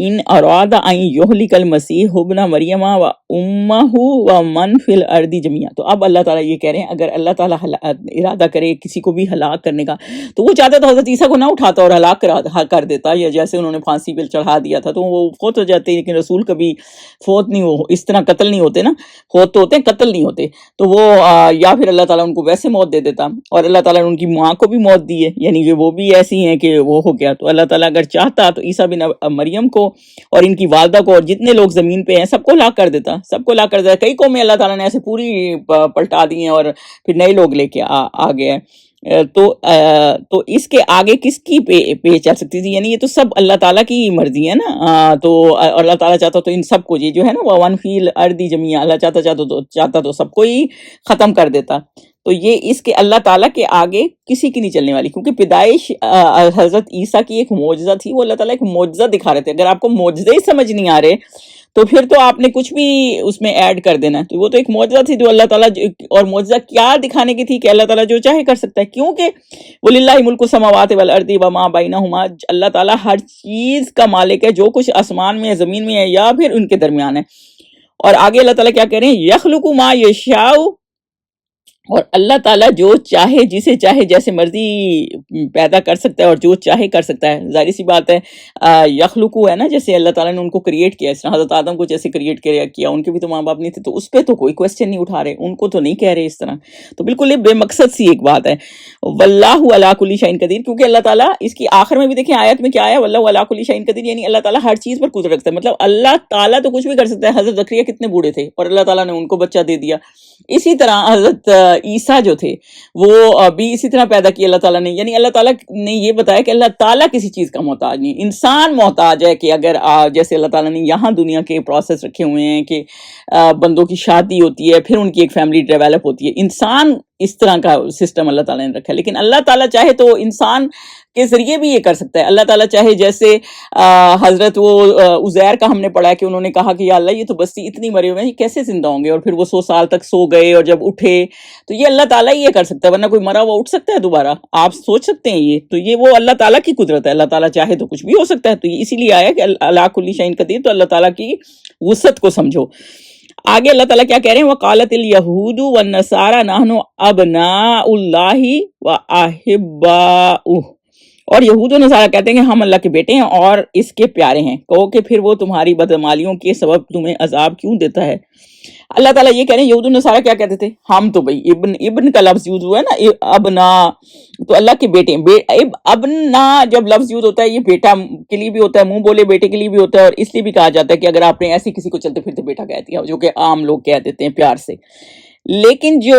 ان اراد ان یہلک المسیح ابن مریم و امہ و من فی الارض جميعا. تو اب اللہ تعالیٰ یہ کہہ رہے ہیں اگر اللہ تعالیٰ ارادہ کرے کسی کو بھی ہلاک کرنے کا تو وہ چاہتا تو حضرت عیسیٰ کو نہ اٹھاتا اور ہلاک کر دیتا, یا جیسے انہوں نے پھانسی پہ چڑھا دیا تھا تو وہ فوت ہو جاتے, لیکن رسول کبھی فوت نہیں ہو, اس طرح قتل نہیں ہوتے نا, فوت تو ہوتے ہیں قتل نہیں ہوتے. تو وہ یا پھر اللہ تعالیٰ ان کو ویسے موت دے دیتا, اور اللہ تعالیٰ نے ان کی ماں کو بھی موت دی ہے, یعنی کہ وہ بھی ایسی ہیں کہ وہ ہو گیا. تو اللہ تعالیٰ اگر چاہتا تو عیسیٰ بن مریم کو اور ان کی والدہ کو اور جتنے لوگ زمین پہ ہیں سب کو ہلاک کر دیتا, سب کو ہلاک کر دیتا. کئی قومیں اللہ تعالیٰ نے ایسے پوری پلٹا دی ہیں اور پھر نئے لوگ لے کے آ گئے. تو اس کے آگے کس کی پہ چل سکتی تھی, یعنی یہ تو سب اللہ تعالیٰ کی مرضی ہے نا. تو اللہ تعالیٰ چاہتا تو ان سب کو یہ جو ہے نا وہ ون فی الارض جميعا, اللہ چاہتا تو سب کو ہی ختم کر دیتا. تو یہ اس کے اللہ تعالیٰ کے آگے کسی کی نہیں چلنے والی, کیونکہ پیدائش حضرت عیسیٰ کی ایک معجزہ تھی, وہ اللہ تعالیٰ ایک معجزہ دکھا رہے تھے. اگر آپ کو معجزے ہی سمجھ نہیں آ رہے تو پھر تو آپ نے کچھ بھی اس میں ایڈ کر دینا ہے. تو وہ تو ایک معجزہ تھی جو اللہ تعالیٰ, اور معجزہ کیا دکھانے کی تھی کہ اللہ تعالیٰ جو چاہے کر سکتا ہے, کیونکہ وَلِلَّهِ مُلْكُ السَّمَاوَاتِ وَالْأَرْضِ وَمَا بَيْنَهُمَا, اللہ تعالیٰ ہر چیز کا مالک ہے, جو کچھ آسمان میں ہے, زمین میں ہے, یا پھر ان کے درمیان ہے. اور آگے اللہ تعالیٰ کیا کہہ رہے ہیں, يَخْلُقُ مَا يَشَاءُ, اور اللہ تعالیٰ جو چاہے جسے چاہے جیسے مرضی پیدا کر سکتا ہے اور جو چاہے کر سکتا ہے. ظاہر سی بات ہے یخلقو ہے نا, جیسے اللہ تعالیٰ نے ان کو کریٹ کیا, اس طرح حضرت آدم کو جیسے کریٹ کیا, ان کے بھی تو ماں باپ نہیں تھے, تو اس پہ تو کوئی کوشچن نہیں اٹھا رہے, ان کو تو نہیں کہہ رہے اس طرح. تو بالکل یہ بے مقصد سی ایک بات ہے. واللہ علی کل شیء قدیر, کیونکہ اللہ تعالیٰ اس کی آخر میں بھی دیکھیں آیت میں کیا آیا, واللہ علی کل شیء قدیر, یعنی اللہ تعالیٰ ہر چیز پر قدرت رکھتا ہے. مطلب اللہ تعالیٰ تو کچھ بھی کر سکتا ہے. حضرت زکریا کتنے بوڑھے تھے اور اللہ تعالیٰ نے ان کو بچہ دے دیا. اسی طرح حضرت عیسیٰ جو تھے وہ بھی اسی طرح پیدا کیا اللہ تعالیٰ نے. یعنی اللہ تعالیٰ نے یہ بتایا کہ اللہ تعالیٰ کسی چیز کا محتاج نہیں, انسان محتاج ہے. کہ اگر جیسے اللہ تعالیٰ نے یہاں دنیا کے پروسیس رکھے ہوئے ہیں کہ بندوں کی شادی ہوتی ہے, پھر ان کی ایک فیملی ڈیولپ ہوتی ہے, انسان اس طرح کا سسٹم اللہ تعالیٰ نے رکھا ہے. لیکن اللہ تعالیٰ چاہے تو انسان کے ذریعے بھی یہ کر سکتا ہے. اللہ تعالیٰ چاہے جیسے حضرت وہ عزیر کا ہم نے پڑھا کہ انہوں نے کہا کہ یا اللہ یہ تو بستی اتنی مرے ہوئے ہیں, یہ کیسے زندہ ہوں گے, اور پھر وہ 100 سال تک سو گئے اور جب اٹھے. تو یہ اللہ تعالیٰ ہی یہ کر سکتا ہے, ورنہ کوئی مرا ہوا اٹھ سکتا ہے دوبارہ, آپ سوچ سکتے ہیں یہ. تو یہ وہ اللہ تعالیٰ کی قدرت ہے, اللہ تعالیٰ چاہے تو کچھ بھی ہو سکتا ہے. تو یہ اسی لیے آیا کہ علی کل شیء قدیر, تو اللہ تعالیٰ کی وسعت کو سمجھو. آگے اللہ تعالیٰ کیا کہہ رہے ہیں, وقالت الیہود والنصارى نحن ابناء اللہ واحباؤہ, اور یہود و نصارہ کہتے ہیں کہ ہم اللہ کے بیٹے ہیں اور اس کے پیارے ہیں. کہو کہ پھر وہ تمہاری بدعمالیوں کے سبب تمہیں عذاب کیوں دیتا ہے. اللہ تعالیٰ یہ کہہ رہے ہیں یہود و نصارہ کیا کہتے تھے, ہم تو بھئی ابن کا لفظ یوز ہوا ہے نا, ابنا تو اللہ کے بیٹے ہیں. ابنا جب لفظ یوز ہوتا ہے یہ بیٹا کے لیے بھی ہوتا ہے, منہ بولے بیٹے کے لیے بھی ہوتا ہے, اور اس لیے بھی کہا جاتا ہے کہ اگر آپ نے ایسے کسی کو چلتے پھرتے بیٹا کہہ دیا, جو کہ عام لوگ کہہ دیتے ہیں پیار سے. لیکن جو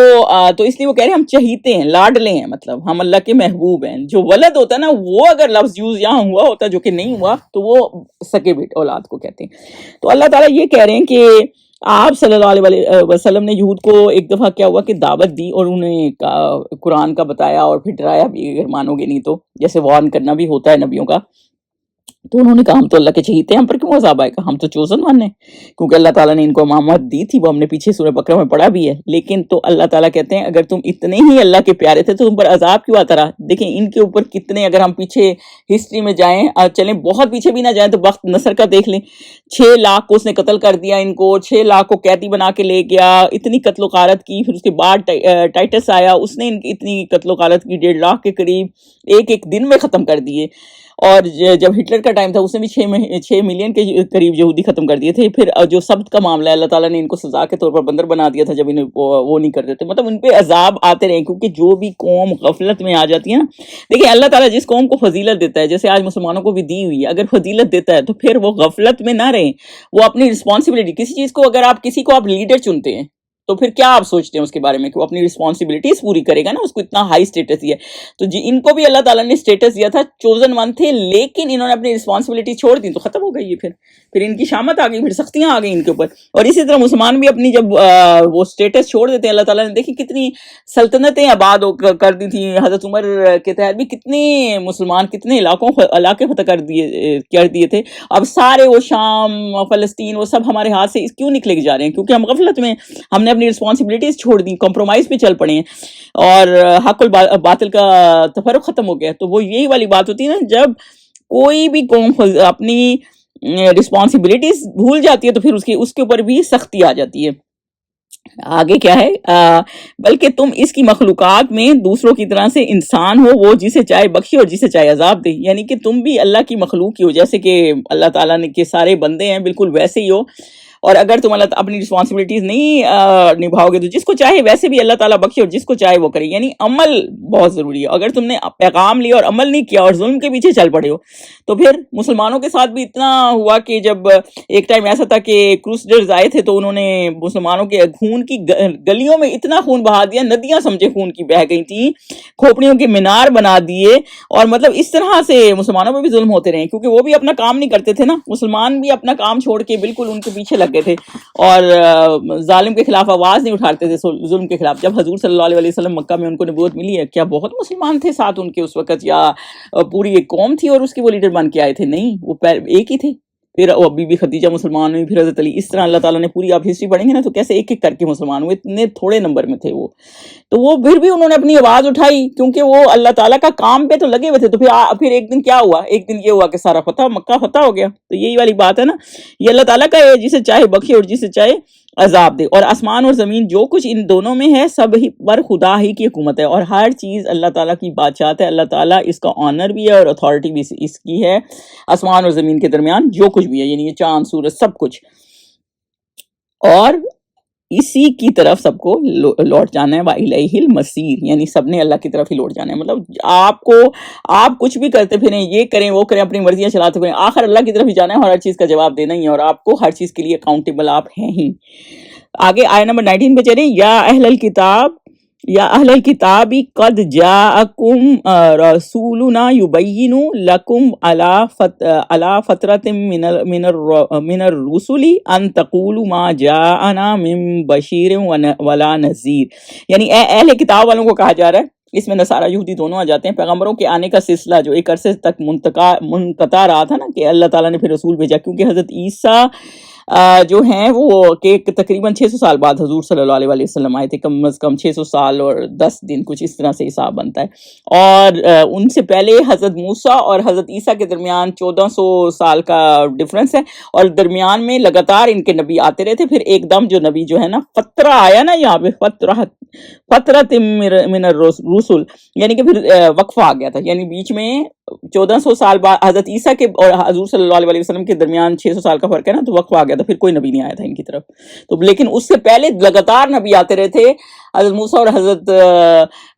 تو اس لیے وہ کہہ رہے ہیں ہم چہیتے ہیں, لاڈلے ہیں, مطلب ہم اللہ کے محبوب ہیں. جو ولد ہوتا ہے نا, وہ اگر لفظ یوز یہاں ہوا ہوتا جو کہ نہیں ہوا, تو وہ سکے بیٹے اولاد کو کہتے ہیں. تو اللہ تعالیٰ یہ کہہ رہے ہیں کہ آپ صلی اللہ علیہ وسلم نے یہود کو ایک دفعہ کیا ہوا کہ دعوت دی اور انہیں قرآن کا بتایا اور پھر ڈرایا بھی, اگر مانو گے نہیں تو, جیسے وارن کرنا بھی ہوتا ہے نبیوں کا. تو انہوں نے کہا ہم تو اللہ کے چہیتے ہیں, ہم پر کیوں عذاب آئے گا, ہم تو چوزن ون ہیں, کیونکہ اللہ تعالیٰ نے ان کو امامت دی تھی, وہ ہم نے پیچھے سورہ بقرہ میں پڑھا بھی ہے. لیکن تو اللہ تعالیٰ کہتے ہیں اگر تم اتنے ہی اللہ کے پیارے تھے تو تم پر عذاب کیوں آتا رہا. دیکھیں ان کے اوپر کتنے, اگر ہم پیچھے ہسٹری میں جائیں, چلیں بہت پیچھے بھی نہ جائیں, تو وقت نصر کا دیکھ لیں. 6 لاکھ کو اس نے قتل کر دیا, ان کو 6 لاکھ کو قیدی بنا کے لے گیا, اتنی قتل و غارت کی. پھر اس کے بعد ٹائٹس آیا, اس نے اتنی قتل و غارت کی, 1.5 لاکھ کے قریب ایک دن میں ختم کر دیے. اور جب ہٹلر کا ٹائم تھا اس نے بھی 6 ملین کے قریب یہودی ختم کر دیے تھے. پھر جو سبت کا معاملہ ہے, اللہ تعالیٰ نے ان کو سزا کے طور پر بندر بنا دیا تھا جب انہیں وہ نہیں کرتے تھے. مطلب ان پہ عذاب آتے رہے, کیونکہ جو بھی قوم غفلت میں آ جاتی ہے نا, دیکھیں اللہ تعالیٰ جس قوم کو فضیلت دیتا ہے, جیسے آج مسلمانوں کو بھی دی ہوئی ہے, اگر فضیلت دیتا ہے تو پھر وہ غفلت میں نہ رہیں, وہ اپنی رسپانسبلٹی, کسی چیز کو اگر آپ کسی کو آپ لیڈر چنتے ہیں تو پھر کیا آپ سوچتے ہیں اس کے بارے میں کہ وہ اپنی رسپانسبلٹیز پوری کرے گا نا, اس کو اتنا ہائی سٹیٹس دیا. تو جی ان کو بھی اللہ تعالیٰ نے سٹیٹس دیا تھا, چوزن ون تھے, لیکن انہوں نے اپنی رسپانسبلٹی چھوڑ دی تو ختم ہو گئی یہ. پھر ان کی شامت آ گئی, پھر سختیاں آ گئی ان کے اوپر. اور اسی طرح مسلمان بھی اپنی جب وہ سٹیٹس چھوڑ دیتے ہیں, اللہ تعالیٰ نے دیکھی کتنی سلطنتیں آباد کر دی تھیں. حضرت عمر کے تحت بھی کتنے مسلمان کتنے علاقے فتح کر دیے تھے. اب سارے وہ شام فلسطین وہ سب ہمارے ہاتھ سے کیوں نکلے جا رہے ہیں, کیونکہ ہم غفلت میں, ہم نے اپنی رسپانسبلٹیز چھوڑ دی, کمپرومائز پہ چل پڑے ہیں, اور حق الباطل کا تفرق ختم ہو گیا. تو وہ یہی والی بات ہوتی ہے نا, جب کوئی بھی قوم اپنی رسپانسبلٹیز بھول جاتی ہے تو پھر اس کے اوپر بھی سختی آ جاتی ہے. آگے کیا ہے بلکہ تم اس کی مخلوقات میں دوسروں کی طرح سے انسان ہو, وہ جسے چاہے بخشے اور جسے چاہے عذاب دے. یعنی کہ تم بھی اللہ کی مخلوق ہی ہو, جیسے کہ اللہ تعالیٰ نے کے سارے بندے ہیں بالکل ویسے ہی ہو. اور اگر تم اللہ اپنی رسپانسبلٹیز نہیں نبھاؤ گے تو جس کو چاہے ویسے بھی اللہ تعالیٰ بخشے اور جس کو چاہے وہ کرے. یعنی عمل بہت ضروری ہے. اگر تم نے پیغام لیا اور عمل نہیں کیا اور ظلم کے پیچھے چل پڑے ہو تو پھر مسلمانوں کے ساتھ بھی اتنا ہوا کہ جب ایک ٹائم ایسا تھا کہ کروسیڈرز آئے تھے تو انہوں نے مسلمانوں کے خون کی گلیوں میں اتنا خون بہا دیا, ندیاں سمجھے خون کی بہہ گئی تھیں, کھوپڑیوں کے مینار بنا دیے. اور مطلب اس طرح سے مسلمانوں پہ بھی ظلم ہوتے رہے کیونکہ وہ بھی اپنا کام نہیں کرتے تھے نا. مسلمان بھی اپنا کام چھوڑ کے بالکل ان کے پیچھے لگ گئے تھے اور ظالم کے خلاف آواز نہیں اٹھاتے تھے, ظلم کے خلاف. جب حضور صلی اللہ علیہ وسلم مکہ میں ان کو نبوت ملی ہے, کیا بہت مسلمان تھے ساتھ ان کے اس وقت, یا پوری ایک قوم تھی اور اس کے وہ لیڈر بن کے آئے تھے؟ نہیں, وہ ایک ہی تھے. پھر بی بی خدیجہ مسلمان ہوئی, پھر حضرت علی. اس طرح اللہ تعالیٰ نے پوری آپ ہسٹری پڑھیں گے نا تو کیسے ایک ایک کر کے مسلمان ہوئے, اتنے تھوڑے نمبر میں تھے وہ. تو وہ پھر بھی انہوں نے اپنی آواز اٹھائی کیونکہ وہ اللہ تعالیٰ کا کام پہ تو لگے ہوئے تھے. تو پھر ایک دن کیا ہوا, ایک دن یہ ہوا کہ سارا مکہ فتح ہو گیا. تو یہی والی بات ہے نا, یہ اللہ تعالیٰ کا ہے جسے چاہے بخشے اور جسے چاہے عذاب دے. اور آسمان اور زمین جو کچھ ان دونوں میں ہے سب ہی پر خدا ہی کی حکومت ہے, اور ہر چیز اللہ تعالیٰ کی بادشاہت ہے. اللہ تعالیٰ اس کا آنر بھی ہے اور اتھارٹی بھی اس کی ہے آسمان اور زمین کے درمیان جو کچھ بھی ہے, یعنی یہ چاند سورج سب کچھ. اور اسی کی طرف سب کو لوٹ جانا ہے. وَإِلَيْهِ الْمَصِيرُ, یعنی سب نے اللہ کی طرف ہی لوٹ جانا ہے. مطلب آپ کچھ بھی کرتے پھریں, یہ کریں وہ کریں, اپنی مرضیاں چلاتے پھریں, آخر اللہ کی طرف ہی جانا ہے اور ہر چیز کا جواب دینا ہی ہے, اور آپ کو ہر چیز کے لیے اکاؤنٹیبل آپ ہیں ہی. آگے آیت نمبر 19 پہ چلیں. یا اہل الکتاب قد جاءکم رسولنا یبین لکم علی فترۃ من الرسل ان تقولوا ما جاءنا من بشیر ولا نذیر. یعنی اہل کتاب والوں کو کہا جا رہا ہے, اس میں نصارہ یہودی دونوں آ جاتے ہیں. پیغمبروں کے آنے کا سلسلہ جو ایک عرصے تک منقطع رہا تھا نا, کہ اللہ تعالیٰ نے پھر رسول بھیجا, کیونکہ حضرت عیسیٰ جو ہیں وہ کہ تقریباً 600 سال بعد حضور صلی اللہ علیہ وسلم آئے تھے, کم از کم 600 سال اور 10 دن کچھ اس طرح سے حساب بنتا ہے. اور ان سے پہلے حضرت موسیٰ اور حضرت عیسیٰ کے درمیان 1400 سال کا ڈفرنس ہے, اور درمیان میں لگاتار ان کے نبی آتے رہے تھے. پھر ایک دم جو نبی جو ہے نا فترہ آیا نا, یہاں پہ فترۃ من الرسل, یعنی کہ پھر وقفہ آ گیا تھا. یعنی بیچ میں 1400 سال بعد حضرت عیسیٰ کے اور حضور صلی اللہ علیہ وسلم کے درمیان 600 سال کا فرق ہے نا, تو وقفہ آ گیا تھا, پھر کوئی نبی نہیں آیا تھا ان کی طرف. تو لیکن اس سے پہلے لگاتار نبی آتے رہے تھے. حضرت موسیٰ اور حضرت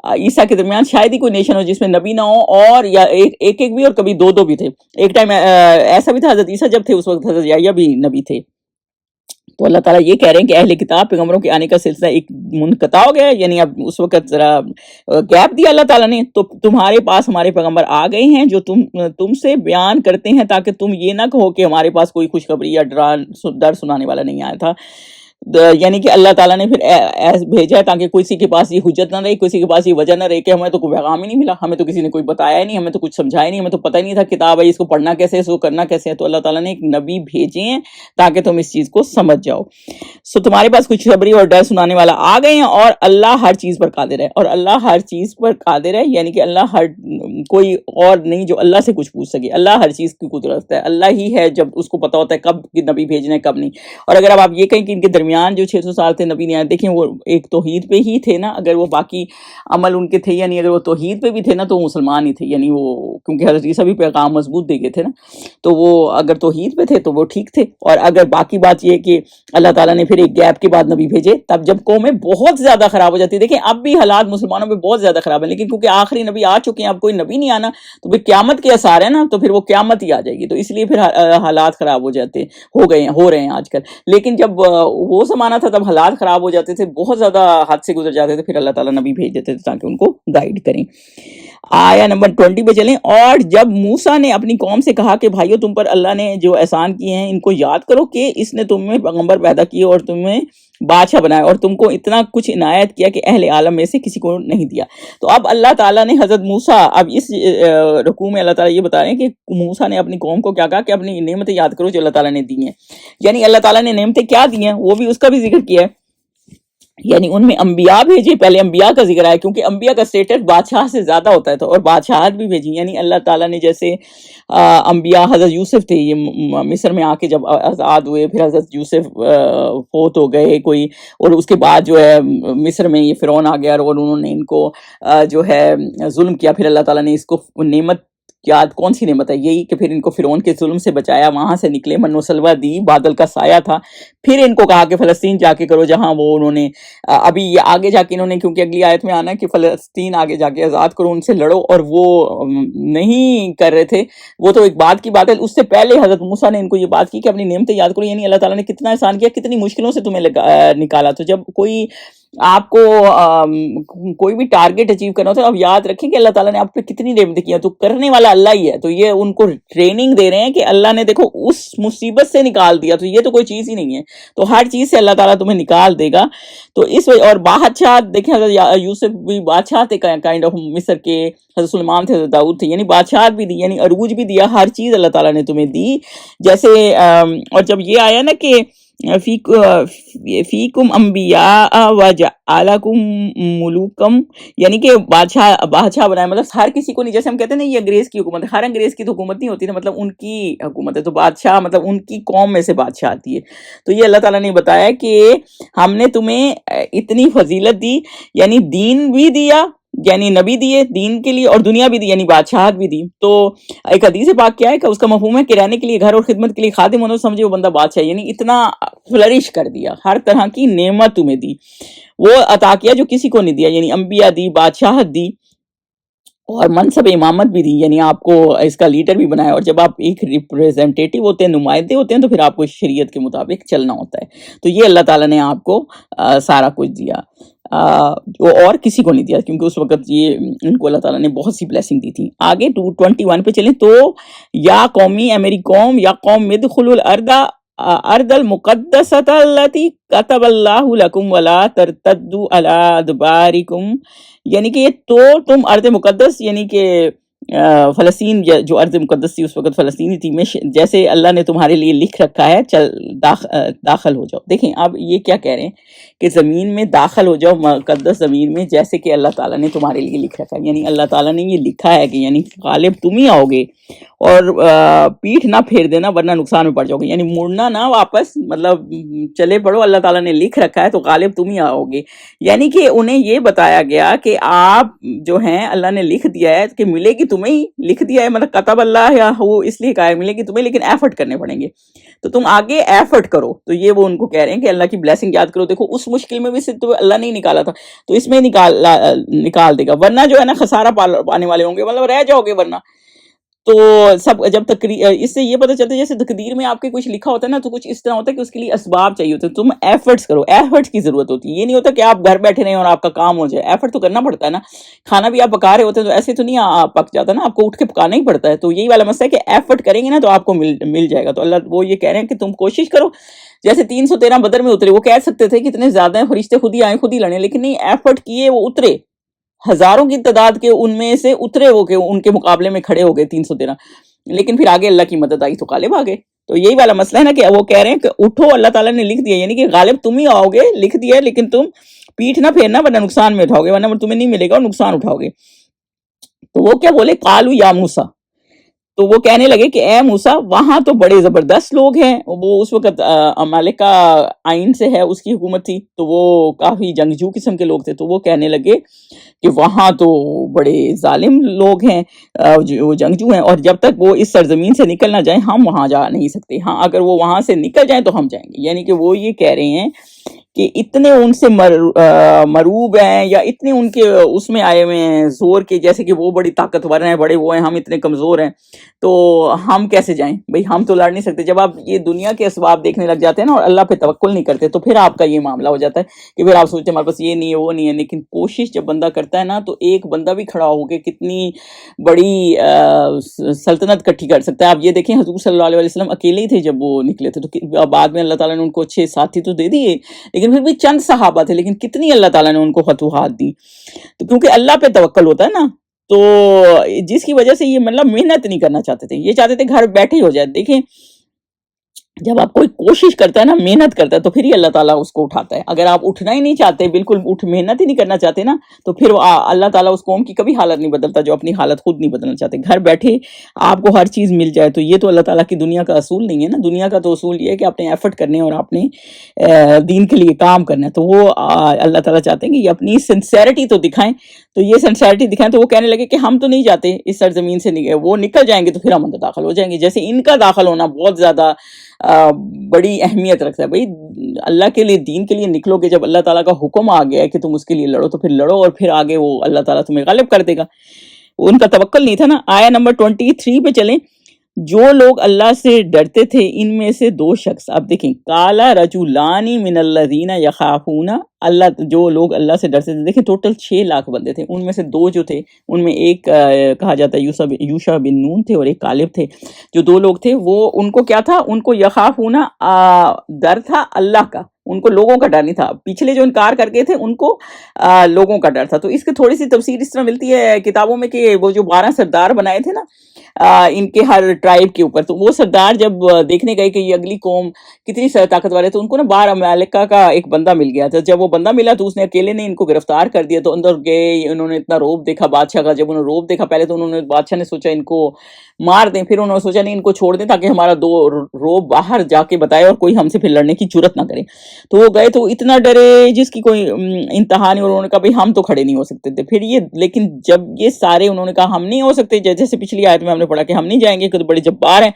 عیسیٰ کے درمیان شاید ہی کوئی نیشن ہو جس میں نبی نہ ہو, اور یا ایک بھی اور کبھی دو بھی تھے. ایک ٹائم ایسا بھی تھا حضرت عیسیٰ جب تھے اس وقت حضرت یحییٰ بھی نبی تھے. تو اللہ تعالیٰ یہ کہہ رہے ہیں کہ اہل کتاب پیغمبروں کے آنے کا سلسلہ ایک منقطع ہو گیا, یعنی اب اس وقت ذرا گیپ دیا اللہ تعالیٰ نے. تو تمہارے پاس ہمارے پیغمبر آ گئے ہیں جو تم سے بیان کرتے ہیں تاکہ تم یہ نہ کہو کہ ہمارے پاس کوئی خوشخبری یا ڈر سنانے والا نہیں آیا تھا. یعنی کہ اللہ تعالیٰ نے پھر بھیجا ہے تاکہ کسی کے پاس یہ حجت نہ رہے, کسی کے پاس یہ وجہ نہ رہے کہ ہمیں تو کوئی پیغام ہی نہیں ملا, ہمیں تو کسی نے کوئی بتایا ہی نہیں, ہمیں تو کچھ سمجھایا نہیں, ہمیں تو پتہ ہی نہیں تھا کتاب ہے, اس کو پڑھنا کیسے ہے, اس کو کرنا کیسے ہے. تو اللہ تعالیٰ نے ایک نبی بھیجے ہیں تاکہ تم اس چیز کو سمجھ جاؤ. تمہارے پاس کچھ خبری اور ڈر سنانے والا آ گئے ہیں, اور اللہ ہر چیز پر قادر ہے. اور اللہ ہر چیز پر قادر ہے یعنی کہ اللہ کوئی اور نہیں جو اللہ سے کچھ پوچھ سکے. اللہ ہر چیز کی قدرت ہے, اللہ ہی ہے جب اس کو پتہ ہوتا ہے کب نبی بھیجنا ہے کب نہیں. اور اگر اب آپ یہ کہیں کہ ان کے درمیان جو 600 سال تھے نبی نہیں آئے, دیکھیں وہ ایک توحید پہ ہی تھے نا, اگر وہ باقی عمل ان کے تھے یا نہیں, اگر وہ توحید پہ بھی تھے نا تو وہ مسلمان ہی تھے. یعنی وہ کیونکہ حضرت عیسیٰ بھی پیغام مضبوط دے گئے تھے نا, تو وہ اگر توحید پہ تھے تو وہ ٹھیک تھے. اور اگر باقی بات یہ کہ اللہ تعالیٰ نے پھر ایک گیپ کے بعد نبی بھیجے, تب جب قومیں بہت زیادہ خراب ہو جاتی. دیکھیں اب بھی حالات مسلمانوں میں بہت زیادہ خراب ہیں, لیکن کیونکہ آخری نبی آ چکے ہیں, اب کوئی نبی نہیں آنا, تو پھر قیامت کے آثار ہے نا, تو پھر وہ قیامت ہی آ جائے گی. تو اس لیے پھر حالات خراب ہو رہے ہیں آج کل. لیکن جب وہ زمانہ تھا تب حالات خراب ہو جاتے تھے, بہت زیادہ حد سے گزر جاتے تھے, پھر اللہ تعالیٰ نبی بھیج دیتے تھے تاکہ ان کو گائیڈ کریں. آیا نمبر 20 پہ چلیں. اور جب موسیٰ نے اپنی قوم سے کہا کہ بھائیو تم پر اللہ نے جو احسان کیے ہیں ان کو یاد کرو, کہ اس نے تم میں پیغمبر پیدا کیے اور تمہیں بادشاہ بنایا اور تم کو اتنا کچھ عنایت کیا کہ اہل عالم میں سے کسی کو نہیں دیا. تو اب اللہ تعالیٰ نے حضرت موسیٰ, اب اس رکوع میں اللہ تعالیٰ یہ بتا رہے ہیں کہ موسیٰ نے اپنی قوم کو کیا کہا کہ اپنی نعمتیں یاد کرو جو اللہ تعالیٰ نے دی ہیں. یعنی اللہ تعالیٰ نے نعمتیں کیا دی ہیں وہ بھی اس کا بھی ذکر کیا ہے. یعنی ان میں انبیاء بھیجے، پہلے انبیاء کا ذکر آیا کیونکہ انبیاء کا اسٹیٹس بادشاہ سے زیادہ ہوتا ہے، تو اور بادشاہت بھی بھیجی، یعنی اللہ تعالیٰ نے جیسے انبیاء حضرت یوسف تھے، یہ مصر میں آ کے جب آزاد ہوئے، پھر حضرت یوسف فوت ہو گئے کوئی، اور اس کے بعد جو ہے مصر میں یہ فرعون آ گیا اور انہوں نے ان کو جو ہے ظلم کیا، پھر اللہ تعالیٰ نے اس کو نعمت، یاد کون سی نعمت ہے، یہی کہ پھر ان کو فرعون کے ظلم سے بچایا، وہاں سے نکلے، من و سلوہ دی، بادل کا سایہ تھا، پھر ان کو کہا کہ فلسطین جا کے کرو، جہاں وہ انہوں نے ابھی یہ آگے جا کے انہوں نے، کیونکہ اگلی آیت میں آنا ہے کہ فلسطین آگے جا کے آزاد کرو، ان سے لڑو، اور وہ نہیں کر رہے تھے، وہ تو ایک بات کی بات ہے، اس سے پہلے حضرت موسیٰ نے ان کو یہ بات کی کہ اپنی نعمتیں یاد کرو، یعنی اللہ تعالیٰ نے کتنا احسان کیا، کتنی مشکلوں سے تمہیں نکالا، تو جب کوئی آپ کو کوئی بھی ٹارگٹ اچیو کرنا ہوتا ہے، اب یاد رکھیں کہ اللہ تعالیٰ نے آپ پہ کتنی نعمتیں کی ہیں، تو کرنے والا اللہ ہی ہے، تو یہ ان کو ٹریننگ دے رہے ہیں کہ اللہ نے دیکھو اس مصیبت سے نکال دیا، تو یہ تو کوئی چیز ہی نہیں ہے، تو ہر چیز سے اللہ تعالیٰ تمہیں نکال دے گا، تو اس وجہ، اور بادشاہ دیکھیں حضرت یوسف بھی بادشاہ تھے کائنڈ آف مصر کے، حضرت سلیمان تھے، حضرت داؤد تھے، یعنی بادشاہت بھی دی، یعنی عروج بھی دیا، ہر چیز اللہ تعالیٰ نے تمہیں دی، جیسے اور جب یہ آیا نا کہ فیکم انبیاء وجعلکم ملوکم، یعنی کہ بادشاہ بنایا، مطلب ہر کسی کو نہیں، جیسے ہم کہتے ہیں نا یہ انگریز کی حکومت ہے، ہر انگریز کی تو حکومت نہیں ہوتی نا، مطلب ان کی حکومت ہے، تو بادشاہ مطلب ان کی قوم میں سے بادشاہ آتی ہے، تو یہ اللہ تعالیٰ نے بتایا کہ ہم نے تمہیں اتنی فضیلت دی، یعنی دین بھی دیا، یعنی نبی دیے دین کے لیے، اور دنیا بھی دی، یعنی بادشاہت بھی دی، تو ایک حدیث پاک کیا ہے کہ اس کا مفہوم ہے کہ رہنے کے لیے گھر اور خدمت کے لیے خادم ہونا، سمجھے وہ بندہ بادشاہ، یعنی اتنا فلرش کر دیا، ہر طرح کی نعمت تمہیں دی، وہ عطا کیا جو کسی کو نہیں دیا، یعنی انبیاء دی، بادشاہت دی، اور منصب امامت بھی دی، یعنی آپ کو اس کا لیڈر بھی بنایا، اور جب آپ ایک ریپریزنٹیٹیو ہوتے ہیں، نمائندے ہوتے ہیں، تو پھر آپ کو شریعت کے مطابق چلنا ہوتا ہے، تو یہ اللہ تعالیٰ نے آپ کو سارا کچھ دیا، جو اور کسی کو نہیں دیا، کیونکہ اس وقت یہ ان کو اللہ تعالیٰ نے بہت سی بلیسنگ دی تھی۔ آگے 221 پہ چلیں، تو یا قومی، اے میری قوم، یا قوم ادخلوا الارض، ارض المقدسۃ التي كتب اللہ لکم ولا ترتدوا علی ادبارکم، یعنی کہ یہ تو تم ارض مقدس، یعنی کہ فلسطین، جو ارض مقدس تھی اس وقت فلسطینی تھی، میں جیسے اللہ نے تمہارے لیے لکھ رکھا ہے، چل داخل ہو جاؤ۔ دیکھیں اب یہ کیا کہہ رہے ہیں کہ زمین میں داخل ہو جاؤ، مقدس زمین میں، جیسے کہ اللہ تعالیٰ نے تمہارے لیے لکھ رکھا ہے، یعنی اللہ تعالیٰ نے یہ لکھا ہے کہ یعنی غالب تم ہی آؤ گے، اور پیٹھ نہ پھیر دینا ورنہ نقصان میں پڑ جاؤ گے، یعنی مڑنا نہ واپس، مطلب چلے پڑو، اللہ تعالیٰ نے لکھ رکھا ہے تو غالب تم ہی آؤ گے، یعنی کہ انہیں یہ بتایا گیا کہ آپ جو ہیں اللہ نے لکھ دیا ہے کہ ملے گی تمہیں ہی، لکھ دیا ہے، مطلب کتب اللہ یا وہ اس لیے کہا ہے ملے گی تمہیں، لیکن ایفرٹ کرنے پڑیں گے، تو تم آگے ایفرٹ کرو، تو یہ وہ ان کو کہہ رہے ہیں کہ اللہ کی بلیسنگ یاد کرو، دیکھو اس مشکل میں بھی صرف تو اللہ نہیں نکالا تھا، تو اس میں نکال دے گا، ورنہ جو ہے نا خسارہ پانے والے ہوں گے، مطلب رہ جاؤ گے ورنہ، تو سب جب اس سے یہ پتہ چلتا ہے جیسے تقدیر میں آپ کے کچھ لکھا ہوتا ہے نا، تو کچھ اس طرح ہوتا ہے کہ اس کے لیے اسباب چاہیے ہوتے ہیں، تم ایفرٹس کرو، ایفرٹس کی ضرورت ہوتی ہے، یہ نہیں ہوتا کہ آپ گھر بیٹھے رہیں اور آپ کا کام ہو جائے، ایفرٹ تو کرنا پڑتا ہے نا، کھانا بھی آپ پکا رہے ہوتے ہیں تو ایسے تو نہیں پک جاتا نا، آپ کو اٹھ کے پکانا ہی پڑتا ہے، تو یہی والا مسئلہ ہے کہ ایفرٹ کریں گے نا تو آپ کو مل جائے گا، تو اللہ وہ یہ کہہ رہے ہیں کہ تم کوشش کرو، جیسے 313 بدر میں اترے، وہ کہہ سکتے تھے کہ اتنے زیادہ ہیں فرشتے خود ہی آئیں خود ہی لڑیں، لیکن نہیں، ایفرٹ کیے، وہ اترے، ہزاروں کی تعداد کے ان میں سے اترے، وہ کہ ان کے مقابلے میں کھڑے ہو گئے 313، لیکن پھر آگے اللہ کی مدد آئی تو غالب آگے، تو یہی والا مسئلہ ہے نا کہ وہ کہہ رہے ہیں کہ اٹھو، اللہ تعالیٰ نے لکھ دیا، یعنی کہ غالب تم ہی آؤ گے، لکھ دیا ہے، لیکن تم پیٹھ نہ پھیرنا ورنہ نقصان میں اٹھاؤ گے، ورنہ تمہیں نہیں ملے گا اور نقصان اٹھاؤ گے، تو وہ کیا بولے، قالوا یا موسیٰ، تو وہ کہنے لگے کہ اے موسیٰ، وہاں تو بڑے زبردست لوگ ہیں، وہ اس وقت عمالقہ آئین سے ہے، اس کی حکومت تھی، تو وہ کافی جنگجو قسم کے لوگ تھے، تو وہ کہنے لگے کہ وہاں تو بڑے ظالم لوگ ہیں، وہ جنگجو ہیں، اور جب تک وہ اس سرزمین سے نکل نہ جائیں ہم وہاں جا نہیں سکتے، ہاں اگر وہ وہاں سے نکل جائیں تو ہم جائیں گے، یعنی کہ وہ یہ کہہ رہے ہیں کہ اتنے ان سے مروب ہیں، یا اتنے ان کے اس میں آئے ہوئے ہیں زور کے، جیسے کہ وہ بڑی طاقتور ہیں، بڑے وہ ہیں، ہم اتنے کمزور ہیں، تو ہم کیسے جائیں بھئی، ہم تو لڑ نہیں سکتے، جب آپ یہ دنیا کے اسباب دیکھنے لگ جاتے ہیں نا اور اللہ پہ توکل نہیں کرتے، تو پھر آپ کا یہ معاملہ ہو جاتا ہے کہ پھر آپ سوچتے ہیں ہمارے پاس یہ نہیں ہے وہ نہیں ہے، لیکن کوشش جب بندہ کرتا ہے نا تو ایک بندہ بھی کھڑا ہو کے کتنی بڑی سلطنت کٹھی کر سکتا ہے۔ آپ یہ دیکھیں حضور صلی اللہ علیہ وسلم اکیلے ہی تھے جب وہ نکلے تھے، تو بعد میں اللہ تعالیٰ نے ان کو اچھے ساتھی تو دے دیے، لیکن پھر بھی چند صحابہ تھے، لیکن کتنی اللہ تعالیٰ نے ان کو فتوحات دی، تو کیونکہ اللہ پہ توکل ہوتا ہے نا، تو جس کی وجہ سے یہ مطلب محنت نہیں کرنا چاہتے تھے، یہ چاہتے تھے گھر بیٹھے ہو جائے۔ دیکھیں جب آپ کوئی کوشش کرتا ہے نا، محنت کرتا ہے، تو پھر ہی اللہ تعالیٰ اس کو اٹھاتا ہے. اگر آپ اٹھنا ہی نہیں چاہتے، بالکل محنت ہی نہیں کرنا چاہتے نا، تو پھر اللہ تعالیٰ اس قوم کی کبھی حالت نہیں بدلتا جو اپنی حالت خود نہیں بدلنا چاہتے. گھر بیٹھے آپ کو ہر چیز مل جائے، تو یہ تو اللہ تعالیٰ کی دنیا کا اصول نہیں ہے نا. دنیا کا تو اصول یہ ہے کہ آپ نے ایفرٹ کرنے اور آپ نے دین کے لیے کام کرنا ہے. تو وہ اللہ تعالیٰ چاہتے ہیں کہ یہ اپنی سنسیئرٹی تو دکھائیں. تو یہ سنسیئرٹی دکھائیں، تو وہ کہنے لگے کہ ہم تو نہیں جاتے اس سرزمین سے، وہ نکل جائیں گے تو پھر ہم اندر داخل ہو جائیں گے. جیسے ان کا داخل ہونا بہت زیادہ بڑی اہمیت رکھتا ہے. بھائی اللہ کے لیے، دین کے لیے نکلو گے، جب اللہ تعالیٰ کا حکم آ گیا ہے کہ تم اس کے لیے لڑو، تو پھر لڑو، اور پھر آگے وہ اللہ تعالیٰ تمہیں غالب کر دے گا. ان کا توکل نہیں تھا نا. آیا نمبر 23 پہ چلیں. جو لوگ اللہ سے ڈرتے تھے ان میں سے دو شخص، اب دیکھیں، کالا رجولانی من الذین یخافون اللہ، جو لوگ اللہ سے ڈرتے تھے، دیکھیں ٹوٹل 6 لاکھ بندے تھے، ان میں سے 2 جو تھے، ان میں ایک کہا جاتا ہے یوشع بن نون تھے اور ایک کالب تھے. جو 2 لوگ تھے وہ، ان کو کیا تھا؟ ان کو یخافون ڈر تھا اللہ کا، ان کو لوگوں کا ڈر نہیں تھا. پچھلے جو انکار کر گئے تھے ان کو لوگوں کا ڈر تھا. تو اس کی تھوڑی سی تفسیر اس طرح ملتی ہے کتابوں میں کہ وہ جو 12 سردار بنائے تھے نا ان کے ہر ٹرائب کے اوپر، تو وہ سردار جب دیکھنے گئے کہ یہ اگلی قوم کتنی طاقتور ہے، تو ان کو نا 12 ملکہ کا ایک بندہ مل گیا تھا. جب وہ بندہ ملا تو اس نے اکیلے نے ان کو گرفتار کر دیا. تو اندر گئے، انہوں نے اتنا روب دیکھا بادشاہ کا. جب انہوں نے روب دیکھا، پہلے تو انہوں نے، بادشاہ نے سوچا ان کو مار دیں، پھر انہوں نے سوچا نہیں، ان کو چھوڑ دیں تاکہ ہمارا روب باہر جا کے بتائے اور کوئی ہم سے پھر لڑنے کی جرت نہ کرے. تو وہ گئے تو اتنا ڈرے جس کی کوئی انتہا نہیں، اور انہوں نے کہا بھئی ہم تو کھڑے نہیں ہو سکتے تھے. پھر یہ، لیکن جب یہ سارے انہوں نے کہا ہم نہیں ہو سکتے، جیسے پچھلی آیت میں ہم نے پڑھا کہ ہم نہیں جائیں گے کہ تو بڑے جبار ہیں.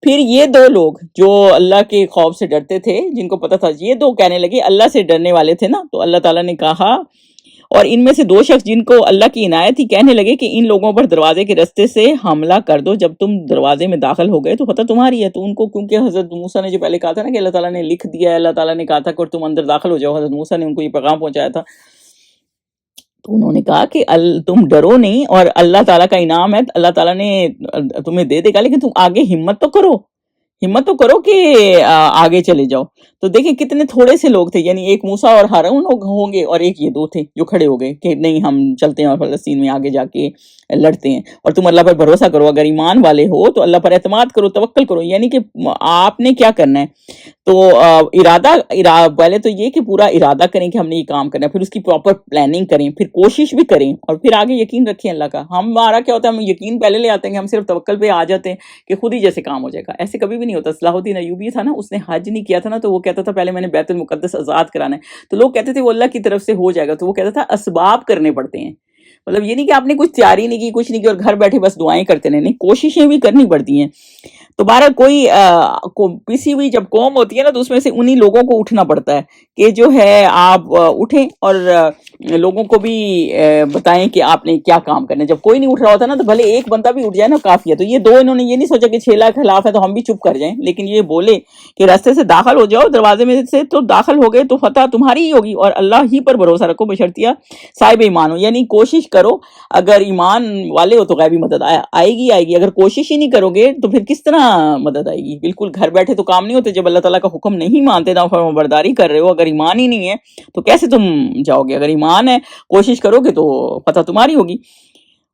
پھر یہ 2 لوگ جو اللہ کے خوف سے ڈرتے تھے، جن کو پتا تھا، یہ 2 کہنے لگے، اللہ سے ڈرنے والے تھے نا، تو اللہ تعالیٰ نے کہا، اور ان میں سے 2 شخص جن کو اللہ کی عنایت تھی، کہنے لگے کہ ان لوگوں پر دروازے کے رستے سے حملہ کر دو، جب تم دروازے میں داخل ہو گئے تو فتح تمہاری ہے. تو ان کو، کیونکہ حضرت موسیٰ نے جو پہلے کہا تھا نا کہ اللہ تعالیٰ نے لکھ دیا ہے، اللہ تعالیٰ نے کہا تھا کہ تم اندر داخل ہو جاؤ، حضرت موسیٰ نے ان کو یہ پیغام پہنچایا تھا. تو انہوں نے کہا کہ تم ڈرو نہیں، اور اللہ تعالیٰ کا انعام ہے، اللہ تعالیٰ نے تمہیں دے دے گا، لیکن تم آگے ہمت تو کرو، ہمت تو کرو کہ آگے چلے جاؤ. تو دیکھیں کتنے تھوڑے سے لوگ تھے، یعنی ایک موسیٰ اور ہارون ہوں گے، اور ایک یہ 2 تھے جو کھڑے ہو گئے کہ نہیں، ہم چلتے ہیں اور فلسطین میں آگے جا کے لڑتے ہیں. اور تم اللہ پر بھروسہ کرو، اگر ایمان والے ہو تو اللہ پر اعتماد کرو، توکل کرو. یعنی کہ آپ نے کیا کرنا ہے؟ تو ارادہ پہلے تو یہ کہ پورا ارادہ کریں کہ ہم نے یہ کام کرنا ہے، پھر اس کی پراپر پلاننگ کریں، پھر کوشش بھی کریں، اور پھر آگے یقین رکھیں اللہ کا. ہمارا کیا ہوتا ہے، ہم یقین پہلے لے آتے ہیں کہ ہم صرف توکل پہ آ جاتے ہیں کہ خود ہی جیسے کام ہو جائے گا. ایسے کبھی بھی نہیں ہوتا. صلاح الدین ایوبی تھا نا، اس نے حج نہیں کیا تھا نا، تو وہ کہتا تھا پہلے میں نے بیت المقدس آزاد کرانا ہے. تو لوگ کہتے تھے وہ اللہ کی طرف سے ہو جائے گا، تو وہ کہتا تھا اسباب کرنے پڑتے ہیں. مطلب یہ نہیں کہ آپ نے کچھ تیاری نہیں کی، کچھ نہیں کی اور گھر بیٹھے بس دعائیں کرتے نہیں، کوششیں بھی کرنی پڑتی ہیں. تو بہرحال کوئی پیسی ہوئی جب قوم ہوتی ہے نا، تو اس میں سے انہی لوگوں کو اٹھنا پڑتا ہے کہ جو ہے آپ اٹھیں اور لوگوں کو بھی بتائیں کہ آپ نے کیا کام کرنا ہے. جب کوئی نہیں اٹھ رہا ہوتا نا، تو بھلے ایک بندہ بھی اٹھ جائے نا کافی ہے. تو یہ 2 انہوں نے یہ نہیں سوچا کہ 6 لاکھ خلاف ہے تو ہم بھی چپ کر جائیں، لیکن یہ بولے کہ راستے سے داخل ہو جاؤ، دروازے میں سے تو داخل ہو گئے تو فتح تمہاری ہی ہوگی، اور اللہ ہی پر بھروسہ رکھو، بشرطیہ صاحب ایمان ہو. یعنی کوشش کرو، اگر ایمان والے ہو تو غیبی مدد آئے گی. اگر کوشش ہی نہیں کرو گے تو پھر کس طرح مدد آئے گی؟ بالکل گھر بیٹھے تو کام نہیں ہوتے. جب اللہ تعالیٰ کا حکم نہیں مانتے، نہ فرمانبرداری کر رہے ہو، اگر ایمان ہی نہیں ہے تو کیسے تم جاؤ گے؟ اگر ایمان ہے، کوشش کرو گے تو فتح تمہاری ہوگی.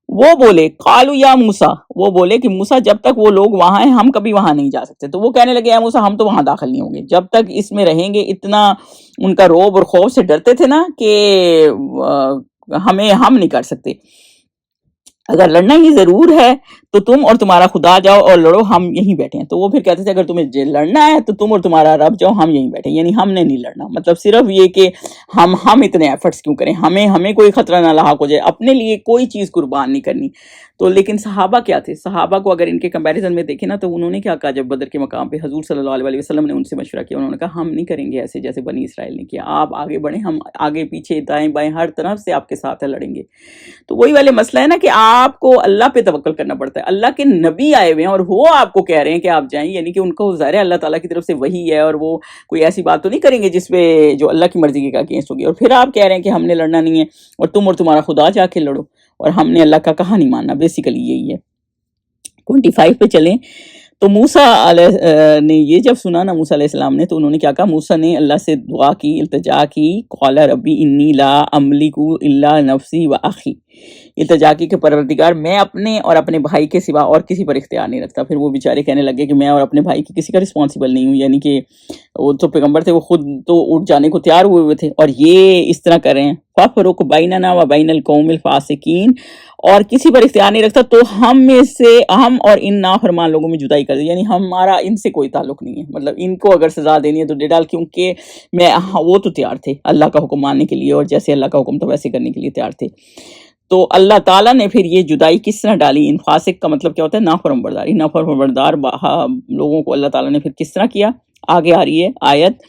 وہ بولے قالوا یا موسیٰ، وہ بولے کہ موسیٰ جب تک وہ لوگ وہاں ہیں ہم کبھی وہاں نہیں جا سکتے. تو وہ کہنے لگے اے موسیٰ ہم تو وہاں داخل نہیں ہوں گے جب تک اس میں رہیں گے. اتنا ان کا روب اور خوف سے ڈرتے تھے نا کہ ہم نہیں کر سکتے. اگر لڑنا ہی ضرور ہے تو تم اور تمہارا خدا جاؤ اور لڑو، ہم یہیں بیٹھے ہیں. تو وہ پھر کہتے تھے اگر تمہیں لڑنا ہے تو تم اور تمہارا رب جاؤ، ہم یہیں بیٹھے. یعنی ہم نے نہیں لڑنا. مطلب صرف یہ کہ ہم اتنے ایفرٹس کیوں کریں، ہمیں کوئی خطرہ نہ لاحق ہو جائے، اپنے لیے کوئی چیز قربان نہیں کرنی. تو لیکن صحابہ کیا تھے؟ صحابہ کو اگر ان کے کمپیریزن میں دیکھیں نا، تو انہوں نے کیا کہا جب بدر کے مقام پہ حضور صلی اللہ علیہ وسلم نے ان سے مشورہ کیا. انہوں نے کہا ہم نہیں کریں گے ایسے جیسے بنی اسرائیل نے کیا، آپ آگے بڑھیں، ہم آگے پیچھے دائیں بائیں ہر طرف سے آپ کے ساتھ لڑیں گے. تو وہی والے مسئلہ ہے نا کہ آپ کو اللہ پہ توکل کرنا پڑتا ہے. اللہ کے نبی آئے ہوئے ہیں اور وہ آپ کو کہہ رہے ہیں کہ آپ جائیں، یعنی کہ ان کو ظاہر ہے اللہ تعالیٰ کی طرف سے وحی ہے، اور وہ کوئی ایسی بات تو نہیں کریں گے جس پہ جو اللہ کی مرضی کے اگینسٹ ہوگی. اور پھر آپ کہہ رہے ہیں کہ ہم نے لڑنا نہیں ہے، اور تم اور تمہارا خدا جا کے لڑو، اور ہم نے اللہ کا کہا نہیں ماننا. بیسیکلی یہی ہے. 25 پہ چلیں. تو موسیٰ نے یہ جب سنا نا، موسیٰ علیہ السلام نے، تو انہوں نے کیا کہا؟ موسیٰ نے اللہ سے دعا کی، التجا کی. قال ربی انی لا املک الا نفسی و اخی، التجا کی کہ پروردگار میں اپنے اور اپنے بھائی کے سوا اور کسی پر اختیار نہیں رکھتا. پھر وہ بیچارے کہنے لگے کہ میں اور اپنے بھائی کی کسی کا رسپانسیبل نہیں ہوں، یعنی کہ وہ تو پیغمبر تھے، وہ خود تو اٹھ جانے کو تیار ہوئے تھے اور یہ اس طرح کر رہے ہیں. فَفَرُقْ بَيْنَنَا وَبَيْنَ الْقَوْمِ الْفَاسِقِينَ، اور کسی پر اختیار نہیں رکھتا تو ہم اور ان نافرمان لوگوں میں جدائی کر دیں، یعنی ہمارا ان سے کوئی تعلق نہیں ہے. مطلب ان کو اگر سزا دینی ہے تو دے ڈال، کیونکہ وہ تو تیار تھے اللہ کا حکم ماننے کے لیے، اور جیسے اللہ کا حکم تھا ویسے کرنے کے لیے تیار تھے. تو اللہ تعالیٰ نے پھر یہ جدائی کس طرح ڈالی؟ ان فاسق کا مطلب کیا ہوتا ہے؟ نافرمانبردار. نافرمانبردار لوگوں کو اللہ تعالیٰ نے پھر کس طرح کیا؟ آگے آ رہی ہے آیت.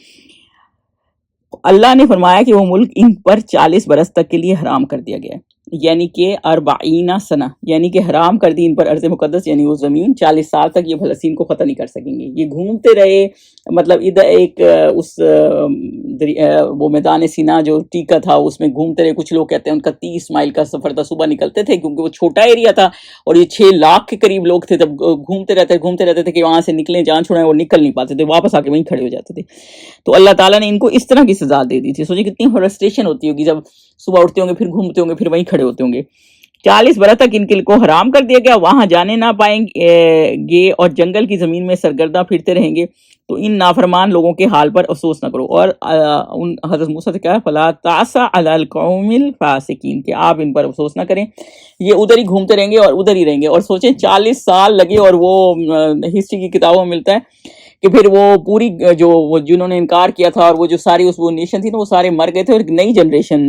اللہ نے فرمایا کہ وہ ملک ان پر 40 برس تک کے لیے حرام کر دیا گیا ہے، یعنی کہ 40 سنہ، یعنی کہ حرام کر دی ان پر ارض مقدس، یعنی وہ زمین 40 سال تک یہ فلسطین کو فتح نہیں کر سکیں گے. یہ گھومتے رہے، مطلب ادھر ایک وہ میدان سینا جو ٹیکا تھا اس میں گھومتے رہے. کچھ لوگ کہتے ہیں ان کا 30 مائل کا سفر تھا، صبح نکلتے تھے کیونکہ وہ چھوٹا ایریا تھا اور یہ 6 لاکھ کے قریب لوگ تھے. تب گھومتے رہتے تھے کہ وہاں سے نکلیں، جان چھوڑیں، اور نکل نہیں پاتے تھے، واپس آ کے وہیں کھڑے ہو جاتے تھے. تو اللہ تعالیٰ نے ان کو اس طرح کی سزا دے دی تھی. سوچیں کتنی فرسٹریشن ہوتی ہوگی جب صبح اٹھتے ہوں گے، پھر گھومتے ہوں گے، پھر وہیں کھڑے ہوتے ہوں گے. 40 برس تک ان کے کو حرام کر دیا گیا، وہاں جانے نہ پائیں گے اور جنگل کی زمین میں سرگرداں پھرتے رہیں گے. تو ان نافرمان لوگوں کے حال پر افسوس نہ کرو. اور حضرت موسیٰ سے کہا فَلَا تَعْسَ عَلَى الْقَوْمِ الْفَاسِقِينَ، کہ آپ ان پر افسوس نہ کریں، یہ ادھر ہی گھومتے رہیں گے اور ادھر ہی رہیں گے. اور سوچیں 40 سال لگے، اور وہ ہسٹری کی کتابوں میں ملتا ہے کہ پھر وہ پوری جنہوں نے انکار کیا تھا اور وہ جو ساری وہ نیشن تھی نا، وہ سارے مر گئے تھے اور ایک نئی جنریشن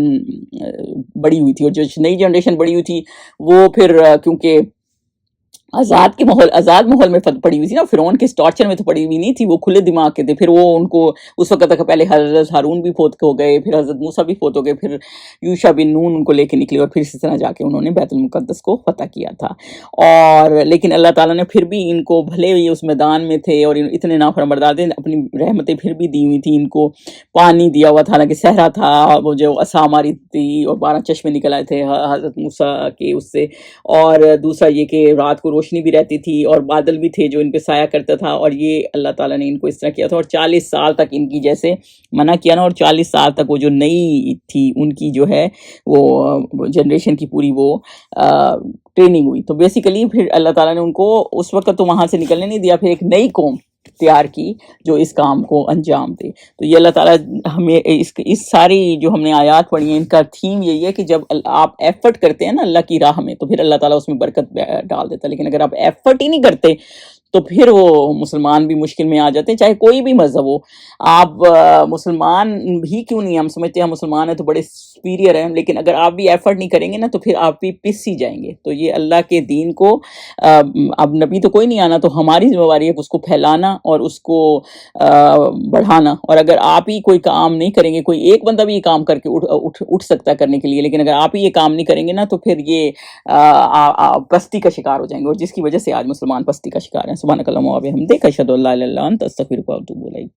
بڑی ہوئی تھی. اور جو نئی جنریشن بڑی ہوئی تھی وہ پھر کیونکہ آزاد ماحول میں پڑی ہوئی تھی نا، فرعون کے ٹارچر میں تو پڑی ہوئی نہیں تھی، وہ کھلے دماغ کے تھے. پھر وہ ان کو اس وقت تک پہلے حضرت ہارون بھی فوت ہو گئے، پھر حضرت موسیٰ بھی فوت ہو گئے، پھر یوشع بن نون ان کو لے کے نکلے، اور پھر اسی طرح جا کے انہوں نے بیت المقدس کو فتح کیا تھا. اور لیکن اللہ تعالیٰ نے پھر بھی ان کو، بھلے ہی اس میدان میں تھے اور اتنے نافرمانبردار تھے، اپنی رحمتیں پھر بھی دی ہوئی تھیں. ان کو پانی دیا ہوا تھا، حالانکہ صحرا تھا، وہ جو عصا ماری تھی اور 12 چشمے نکل آئے تھے حضرت موسیٰ کے اس سے. اور دوسرا یہ کہ رات کو روشنی بھی رہتی تھی اور بادل بھی تھے جو ان پہ سایہ کرتا تھا. اور یہ اللہ تعالیٰ نے ان کو اس طرح کیا تھا. اور 40 سال تک ان کی جیسے منع کیا نا، اور 40 سال تک وہ جو نئی تھی ان کی جو ہے وہ جنریشن کی پوری وہ ٹریننگ ہوئی. تو بیسیکلی پھر اللہ تعالیٰ نے ان کو اس وقت تو وہاں سے نکلنے نہیں دیا، پھر ایک نئی قوم تیار کی جو اس کام کو انجام دے. تو یہ اللہ تعالیٰ ہمیں اس ساری جو ہم نے آیات پڑھی ہیں ان کا تھیم یہی ہے کہ جب آپ ایفرٹ کرتے ہیں نا اللہ کی راہ میں، تو پھر اللہ تعالیٰ اس میں برکت ڈال دیتا ہے. لیکن اگر آپ ایفرٹ ہی نہیں کرتے تو پھر وہ مسلمان بھی مشکل میں آ جاتے ہیں، چاہے کوئی بھی مذہب ہو. آپ مسلمان بھی کیوں نہیں، ہم سمجھتے ہیں ہم مسلمان ہیں تو بڑے سپیریئر ہیں، لیکن اگر آپ بھی ایفرٹ نہیں کریں گے نا تو پھر آپ بھی پس ہی جائیں گے. تو یہ اللہ کے دین کو اب نبی تو کوئی نہیں آنا، تو ہماری ذمہ داری ہے اس کو پھیلانا اور اس کو بڑھانا. اور اگر آپ ہی کوئی کام نہیں کریں گے، کوئی ایک بندہ بھی یہ کام کر کے اٹھ سکتا ہے کرنے کے لیے، لیکن اگر آپ ہی یہ کام نہیں کریں گے نا تو پھر یہ پستی کا شکار ہو جائیں گے، اور جس کی وجہ سے آج مسلمان پستی کا شکار ہیں. سبحانک اللہم و بحمدک، اشہد ان لا الہ الا انت، استغفرک و اتوب الیک.